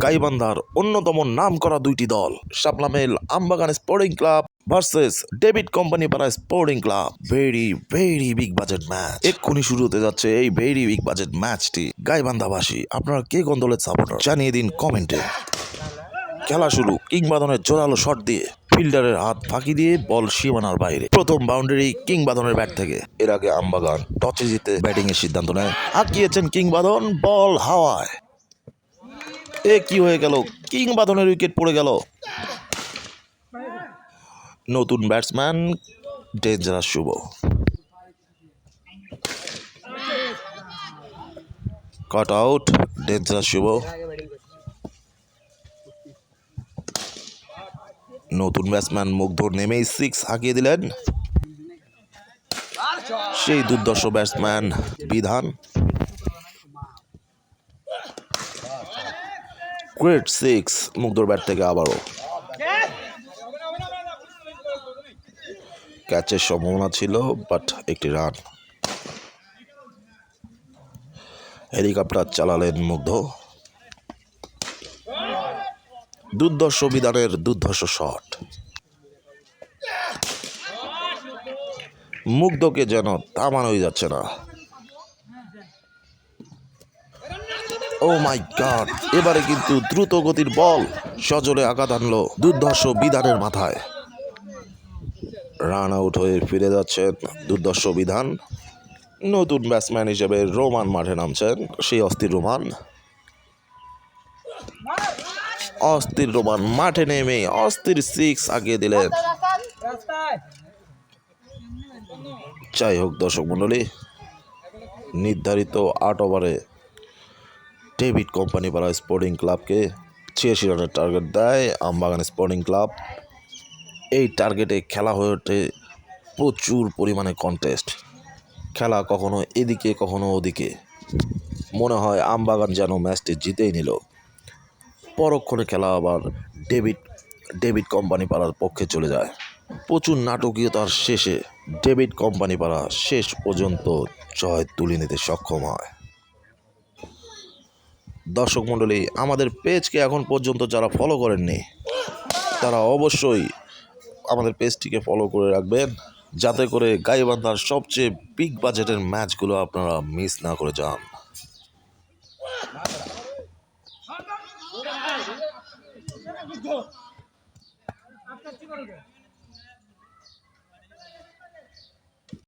গাইবান্ধার অন্যতম নামকরা দুইটি দল শাপলা-মেল Ambagan sporting club versus David company পাড়া sporting club. Very big budget match এক্ষুনি শুরু হতে যাচ্ছে। এই ভেরি বিগ বাজেট ম্যাচটি গাইবান্ধাবাসী আপনারা কে কোন দলের সাপোর্টার জানিয়ে দিন কমেন্টে। খেলা শুরু কিংবাদনের জোরালো শট দিয়ে ফিল্ডারের হাত ফাঁকি দিয়ে বল সীমানার বাইরে। প্রথম বাউন্ডারি কিংবাদনের ব্যাট থেকে। এর আগে আমবাগান টসে জিতে ব্যাটিং এর সিদ্ধান্ত নেয়। হাঁকিয়েছেন কিংবাদন, বল হাওয়ায়। এ কি হয়ে গেল? কিংবাদনের উইকেট পড়ে গেল। নতুন ব্যাটসম্যান ডেঞ্জারাস শুভ। কাট আউট ডেঞ্জারাস শুভ। নতুন ব্যাটসম্যান মুগ্ধ নেমেই 6 হাঁকিয়ে দিলেন। সেই দুর্দর্শ ব্যাটসম্যান বিধান। গ্রেট 6 মুগ্ধর ব্যাট থেকে আবারও। ক্যাচের সম্ভাবনা ছিল, বাট একটি রান। হেলিকপ্টার চালালেন মুগ্ধ। দুর্ধর্ষ বিধানের দুর্ধর্ষ শট। মুগ্ধকে যেন থামানোই যাচ্ছে না। ও মাই গড, এবারে কিন্তু দ্রুত গতির বল সজোরে আঘাত আনলো দুর্ধর্ষ বিধানের মাথায়। রান আউট হয়ে ফিরে যাচ্ছেন দুর্ধর্ষ বিধান। নতুন ব্যাটসম্যান হিসেবে রোমান মাঠে নামছেন। সেই অস্থির রোমান মাঠে নেমে অস্থির 6 আগিয়ে দিলেন। যাই হোক দর্শক মন্ডলী, নির্ধারিত 8 ওভারে ডেভিড কোম্পানি পাড়া স্পোর্টিং ক্লাবকে 86 রানের টার্গেট দেয় আমবাগান স্পোর্টিং ক্লাব। এই টার্গেটে খেলা হয়ে ওঠে প্রচুর পরিমাণে কন্টেস্ট। খেলা কখনো এদিকে কখনো ওদিকে। মনে হয় আমবাগান যেন ম্যাচটি জিতেই নিল। পরক্ষণে খেলা আবার ডেভিড কোম্পানি পাড়ার পক্ষে চলে যায়। প্রচুর নাটকীয়তার শেষে ডেভিড কোম্পানি পাড়া শেষ পর্যন্ত জয় তুলে নিতে সক্ষম হয়। দর্শক মণ্ডলী, আমাদের পেজকে এখন পর্যন্ত যারা ফলো করেননি তারা অবশ্যই আমাদের পেজটিকে ফলো করে রাখবেন, যাতে করে গাইবান্ধার সবচেয়ে বিগ বাজেটের ম্যাচগুলো আপনারা মিস না করে যান।